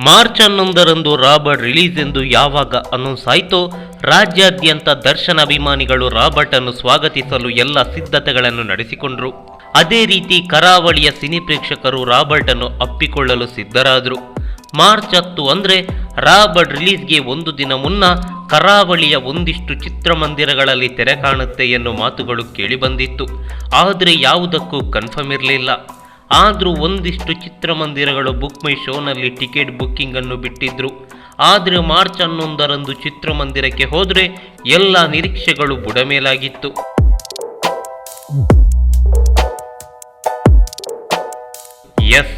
March 11ರಂದು Robert release ಎಂದು ಯಾವಾಗ announce ಆಯಿತೋ ರಾಜ್ಯಾದ್ಯಂತ ದರ್ಶನ್ ಅಭಿಮಾನಿಗಳು ರಾಬರ್ಟ್ ಅನ್ನು ಸ್ವಾಗತಿಸಲು ಎಲ್ಲ ಸಿದ್ಧತೆಗಳನ್ನು ನಡೆಸಿಕೊಂಡರು. ಅದೇ ರೀತಿ ಕರಾವಳಿಯ ಸಿನಿ ಪ್ರೇಕ್ಷಕರು ರಾಬರ್ಟ್ ಅನ್ನು ಅಪ್ಪಿಕೊಳ್ಳಲು ಸಿದ್ಧರಾದರು. ಮಾರ್ಚ್ 10 ಅಂದರೆ ರಾಬರ್ಟ್ ರಿಲೀಸ್ಗೆ ಒಂದು ದಿನ ಮುನ್ನ ಕರಾವಳಿಯ ಒಂದಿಷ್ಟು ಚಿತ್ರಮಂದಿರಗಳಲ್ಲಿ ತೆರೆ ಕಾಣುತ್ತೆ ಎನ್ನುವ ಮಾತುಗಳು ಕೇಳಿಬಂದಿತ್ತು. ಆದರೆ ಯಾವುದಕ್ಕೂ ಕನ್ಫರ್ಮ್ ಇರಲಿಲ್ಲ. ಆದರೂ ಒಂದಿಷ್ಟು ಚಿತ್ರಮಂದಿರಗಳು ಬುಕ್ ಮೈ ಶೋನಲ್ಲಿ ಟಿಕೆಟ್ ಬುಕ್ಕಿಂಗ್ ಅನ್ನು ಬಿಟ್ಟಿದ್ರು. ಆದರೆ ಮಾರ್ಚ್ 11ರಂದು ಚಿತ್ರಮಂದಿರಕ್ಕೆ ಹೋದರೆ ಎಲ್ಲ ನಿರೀಕ್ಷೆಗಳು ಬುಡಮೇಲಾಗಿತ್ತು. ಎಸ್,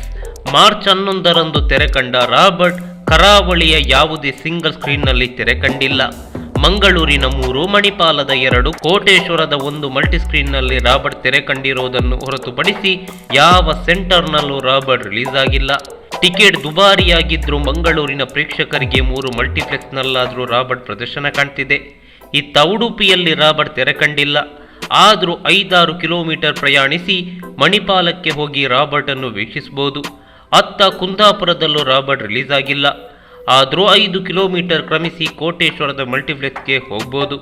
ಮಾರ್ಚ್ 11ರಂದು ತೆರೆ ಕಂಡ ರಾಬರ್ಟ್ ಕರಾವಳಿಯ ಯಾವುದೇ ಸಿಂಗಲ್ ಸ್ಕ್ರೀನ್ನಲ್ಲಿ ತೆರೆ ಕಂಡಿಲ್ಲ. ಮಂಗಳೂರಿನ 3, ಮಣಿಪಾಲದ 2, ಕೋಟೇಶ್ವರದ 1 ಮಲ್ಟಿಸ್ಕ್ರೀನ್ನಲ್ಲಿ ರಾಬರ್ಟ್ ತೆರೆ ಕಂಡಿರೋದನ್ನು ಹೊರತುಪಡಿಸಿ ಯಾವ ಸೆಂಟರ್ನಲ್ಲೂ ರಾಬರ್ಟ್ ರಿಲೀಸ್ ಆಗಿಲ್ಲ. ಟಿಕೆಟ್ ದುಬಾರಿಯಾಗಿದ್ದರೂ ಮಂಗಳೂರಿನ ಪ್ರೇಕ್ಷಕರಿಗೆ 3 ಮಲ್ಟಿಪ್ಲೆಕ್ಸ್ನಲ್ಲಾದರೂ ರಾಬರ್ಟ್ ಪ್ರದರ್ಶನ ಕಾಣ್ತಿದೆ. ಇತ್ತ ಉಡುಪಿಯಲ್ಲಿ ರಾಬರ್ಟ್ ತೆರೆ ಕಂಡಿಲ್ಲ. ಆದರೂ 5-6 ಕಿಲೋಮೀಟರ್ ಪ್ರಯಾಣಿಸಿ ಮಣಿಪಾಲಕ್ಕೆ ಹೋಗಿ ರಾಬರ್ಟ್ ಅನ್ನು ವೀಕ್ಷಿಸಬಹುದು. ಅತ್ತ ಕುಂದಾಪುರದಲ್ಲೂ ರಾಬರ್ಟ್ ರಿಲೀಸ್ ಆಗಿಲ್ಲ. ಆದರೂ 5 ಕಿಲೋಮೀಟರ್ ಕ್ರಮಿಸಿ ಕೋಟೇಶ್ವರದ ಮಲ್ಟಿಪ್ಲೆಕ್ಸ್ಗೆ ಹೋಗ್ಬೋದು.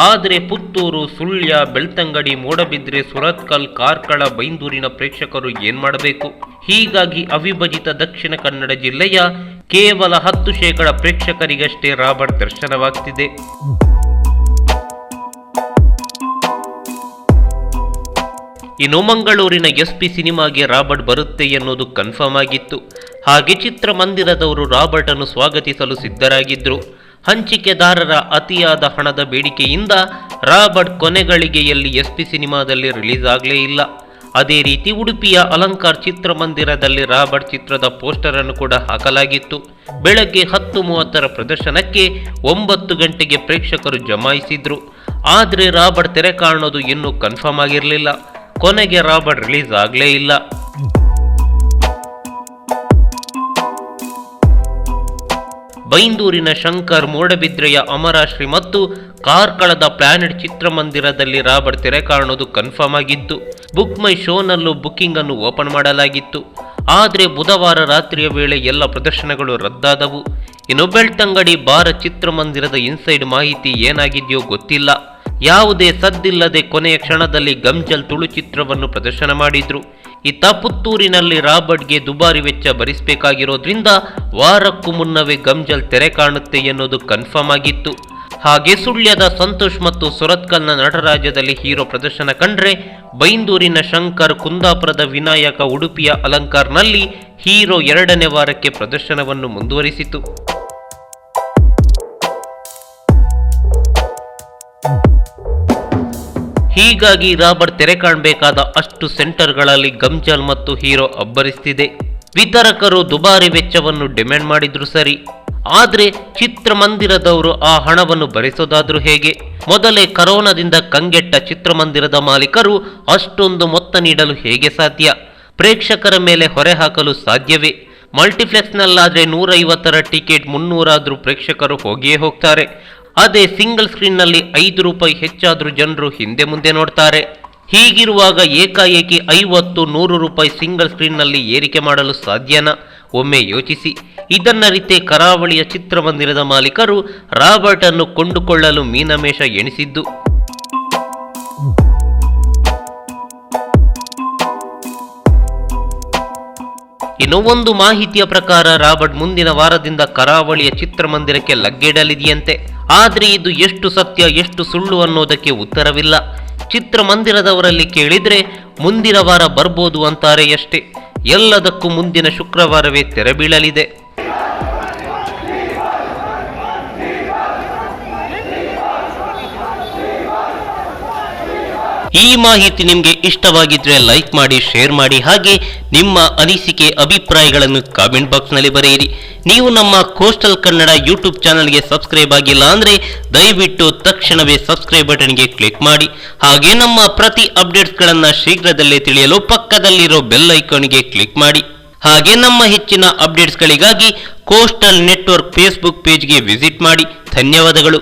ಆದರೆ ಪುತ್ತೂರು, ಸುಳ್ಯ, ಬೆಳ್ತಂಗಡಿ, ಮೂಡಬಿದ್ರೆ, ಸುರತ್ಕಲ್, ಕಾರ್ಕಳ, ಬೈಂದೂರಿನ ಪ್ರೇಕ್ಷಕರು ಏನ್ ಮಾಡಬೇಕು? ಹೀಗಾಗಿ ಅವಿಭಜಿತ ದಕ್ಷಿಣ ಕನ್ನಡ ಜಿಲ್ಲೆಯ ಕೇವಲ 10% ಪ್ರೇಕ್ಷಕರಿಗಷ್ಟೇ ರಾಬರ್ಟ್ ದರ್ಶನವಾಗ್ತಿದೆ. ಇನ್ನು ಮಂಗಳೂರಿನ SP ಸಿನಿಮಾಗೆ ರಾಬರ್ಟ್ ಬರುತ್ತೆ ಎನ್ನುವುದು ಕನ್ಫರ್ಮ್ ಆಗಿತ್ತು. ಹಾಗೆ ಚಿತ್ರಮಂದಿರದವರು ರಾಬರ್ಟ್ ಅನ್ನು ಸ್ವಾಗತಿಸಲು ಸಿದ್ಧರಾಗಿದ್ದರು. ಹಂಚಿಕೆದಾರರ ಅತಿಯಾದ ಹಣದ ಬೇಡಿಕೆಯಿಂದ ರಾಬರ್ಟ್ ಕೊನೆಗಳಿಗೆಯಲ್ಲಿ SP ಸಿನಿಮಾದಲ್ಲಿ ರಿಲೀಸ್ ಆಗಲೇ ಇಲ್ಲ. ಅದೇ ರೀತಿ ಉಡುಪಿಯ ಅಲಂಕಾರ್ ಚಿತ್ರಮಂದಿರದಲ್ಲಿ ರಾಬರ್ಟ್ ಚಿತ್ರದ ಪೋಸ್ಟರ್ ಅನ್ನು ಕೂಡ ಹಾಕಲಾಗಿತ್ತು. ಬೆಳಗ್ಗೆ 10:30ರ ಪ್ರದರ್ಶನಕ್ಕೆ 9 ಗಂಟೆಗೆ ಪ್ರೇಕ್ಷಕರು ಜಮಾಯಿಸಿದ್ರು. ಆದರೆ ರಾಬರ್ಟ್ ತೆರೆ ಕಾಣೋದು ಇನ್ನೂ ಕನ್ಫರ್ಮ್ ಆಗಿರಲಿಲ್ಲ. ಕೊನೆಗೆ ರಾಬರ್ಟ್ ರಿಲೀಸ್ ಆಗಲೇ ಇಲ್ಲ. ಬೈಂದೂರಿನ ಶಂಕರ್, ಮೂಡಬಿದ್ರೆಯ ಅಮರಾಶ್ರೀ ಮತ್ತು ಕಾರ್ಕಳದ ಪ್ಲಾನೆಟ್ ಚಿತ್ರಮಂದಿರದಲ್ಲಿ ರಾಬರ್ಟ್ ತೆರೆ ಕಾಣೋದು ಕನ್ಫರ್ಮ್ ಆಗಿತ್ತು. ಬುಕ್ ಮೈ ಶೋನಲ್ಲೂ ಬುಕ್ಕಿಂಗ್ ಅನ್ನು ಓಪನ್ ಮಾಡಲಾಗಿತ್ತು. ಆದರೆ ಬುಧವಾರ ರಾತ್ರಿಯ ವೇಳೆ ಎಲ್ಲ ಪ್ರದರ್ಶನಗಳು ರದ್ದಾದವು. ಇನ್ನು ಬೆಳ್ತಂಗಡಿ ಬಾರ ಚಿತ್ರಮಂದಿರದ ಇನ್ಸೈಡ್ ಮಾಹಿತಿ ಏನಾಗಿದೆಯೋ ಗೊತ್ತಿಲ್ಲ. ಯಾವುದೇ ಸದ್ದಿಲ್ಲದೆ ಕೊನೆಯ ಕ್ಷಣದಲ್ಲಿ ಗಂಜಲ್ ತುಳು ಚಿತ್ರವನ್ನು ಪ್ರದರ್ಶನ ಮಾಡಿದ್ರು. ಇತ್ತ ಪುತ್ತೂರಿನಲ್ಲಿ ರಾಬರ್ಟ್ಗೆ ದುಬಾರಿ ವೆಚ್ಚ ಭರಿಸಬೇಕಾಗಿರೋದ್ರಿಂದ ವಾರಕ್ಕೂ ಮುನ್ನವೇ ಗಂಜಲ್ ತೆರೆ ಕಾಣುತ್ತೆ ಎನ್ನುವುದು ಕನ್ಫರ್ಮ್ ಆಗಿತ್ತು. ಹಾಗೆ ಸುಳ್ಯದ ಸಂತೋಷ್ ಮತ್ತು ಸುರತ್ಕಲ್ನ ನಟರಾಜ್ಯದಲ್ಲಿ ಹೀರೋ ಪ್ರದರ್ಶನ ಕಂಡ್ರೆ ಬೈಂದೂರಿನ ಶಂಕರ್, ಕುಂದಾಪುರದ ವಿನಾಯಕ, ಉಡುಪಿಯ ಅಲಂಕಾರ್ನಲ್ಲಿ ಹೀರೋ 2ನೇ ವಾರಕ್ಕೆ ಪ್ರದರ್ಶನವನ್ನು ಮುಂದುವರಿಸಿತು. ಹೀಗಾಗಿ ರಾಬರ್ಟ್ ತೆರೆ ಕಾಣಬೇಕಾದ ಅಷ್ಟು ಸೆಂಟರ್ಗಳಲ್ಲಿ ಗಂಜಲ್ ಮತ್ತು ಹೀರೋ ಅಬ್ಬರಿಸ್ತಿದೆ. ವಿತರಕರು ದುಬಾರಿ ವೆಚ್ಚವನ್ನು ಡಿಮ್ಯಾಂಡ್ ಮಾಡಿದ್ರು ಸರಿ, ಆದರೆ ಚಿತ್ರಮಂದಿರದವರು ಆ ಹಣವನ್ನು ಭರಿಸೋದಾದ್ರೂ ಹೇಗೆ? ಮೊದಲೇ ಕರೋನಾದಿಂದ ಕಂಗೆಟ್ಟ ಚಿತ್ರಮಂದಿರದ ಮಾಲೀಕರು ಅಷ್ಟೊಂದು ಮೊತ್ತ ನೀಡಲು ಹೇಗೆ ಸಾಧ್ಯ? ಪ್ರೇಕ್ಷಕರ ಮೇಲೆ ಹೊರೆ ಹಾಕಲು ಸಾಧ್ಯವೇ? ಮಲ್ಟಿಪ್ಲೆಕ್ಸ್ನಲ್ಲಾದರೆ 150ರ ಟಿಕೆಟ್ 300 ಆದರೂ ಪ್ರೇಕ್ಷಕರು ಹೋಗಿಯೇ ಹೋಗ್ತಾರೆ. ಅದೇ ಸಿಂಗಲ್ ಸ್ಕ್ರೀನ್ನಲ್ಲಿ 5 ರೂಪಾಯಿ ಹೆಚ್ಚಾದರೂ ಜನರು ಹಿಂದೆ ಮುಂದೆ ನೋಡ್ತಾರೆ. ಹೀಗಿರುವಾಗ ಏಕಾಏಕಿ 50-100 ರೂಪಾಯಿ ಸಿಂಗಲ್ ಸ್ಕ್ರೀನ್ನಲ್ಲಿ ಏರಿಕೆ ಮಾಡಲು ಸಾಧ್ಯನಾ? ಒಮ್ಮೆ ಯೋಚಿಸಿ. ಇದನ್ನರಿತೆ ಕರಾವಳಿಯ ಚಿತ್ರಮಂದಿರದ ಮಾಲೀಕರು ರಾಬರ್ಟ್ ಅನ್ನು ಕೊಂಡುಕೊಳ್ಳಲು ಮೀನಮೇಷ ಎಣಿಸಿದ್ದು. ಇನ್ನು ಒಂದು ಮಾಹಿತಿಯ ಪ್ರಕಾರ ರಾಬರ್ಟ್ ಮುಂದಿನ ವಾರದಿಂದ ಕರಾವಳಿಯ ಚಿತ್ರಮಂದಿರಕ್ಕೆ ಲಗ್ಗೆಡಲಿದೆಯಂತೆ. ಆದರೆ ಇದು ಎಷ್ಟು ಸತ್ಯ ಎಷ್ಟು ಸುಳ್ಳು ಅನ್ನೋದಕ್ಕೆ ಉತ್ತರವಿಲ್ಲ. ಚಿತ್ರಮಂದಿರದವರಲ್ಲಿ ಕೇಳಿದ್ರೆ ಮುಂದಿನ ವಾರ ಬರ್ಬೋದು ಅಂತಾರೆ ಅಷ್ಟೇ. ಎಲ್ಲದಕ್ಕೂ ಮುಂದಿನ ಶುಕ್ರವಾರವೇ ತೆರೆ ಬೀಳಲಿದೆ. ಈ ಮಾಹಿತಿ ನಿಮಗೆ ಇಷ್ಟವಾಗಿದ್ರೆ ಲೈಕ್ ಮಾಡಿ, ಶೇರ್ ಮಾಡಿ. ಹಾಗೆ ನಿಮ್ಮ ಅನಿಸಿಕೆ ಅಭಿಪ್ರಾಯಗಳನ್ನು ಕಾಮೆಂಟ್ ಬಾಕ್ಸ್ನಲ್ಲಿ ಬರೆಯಿರಿ. ನೀವು ನಮ್ಮ ಕೋಸ್ಟಲ್ ಕನ್ನಡ ಯೂಟ್ಯೂಬ್ ಚಾನಲ್ಗೆ ಸಬ್ಸ್ಕ್ರೈಬ್ ಆಗಿಲ್ಲ ಅಂದರೆ ದಯವಿಟ್ಟು ತಕ್ಷಣವೇ ಸಬ್ಸ್ಕ್ರೈಬ್ ಬಟನ್ಗೆ ಕ್ಲಿಕ್ ಮಾಡಿ. ಹಾಗೆ ನಮ್ಮ ಪ್ರತಿ ಅಪ್ಡೇಟ್ಸ್ಗಳನ್ನು ಶೀಘ್ರದಲ್ಲೇ ತಿಳಿಯಲು ಪಕ್ಕದಲ್ಲಿರೋ ಬೆಲ್ ಐಕಾನ್ಗೆ ಕ್ಲಿಕ್ ಮಾಡಿ. ಹಾಗೆ ನಮ್ಮ ಹೆಚ್ಚಿನ ಅಪ್ಡೇಟ್ಸ್ಗಳಿಗಾಗಿ ಕೋಸ್ಟಲ್ ನೆಟ್ವರ್ಕ್ ಫೇಸ್ಬುಕ್ ಪೇಜ್ಗೆ ವಿಸಿಟ್ ಮಾಡಿ. ಧನ್ಯವಾದಗಳು.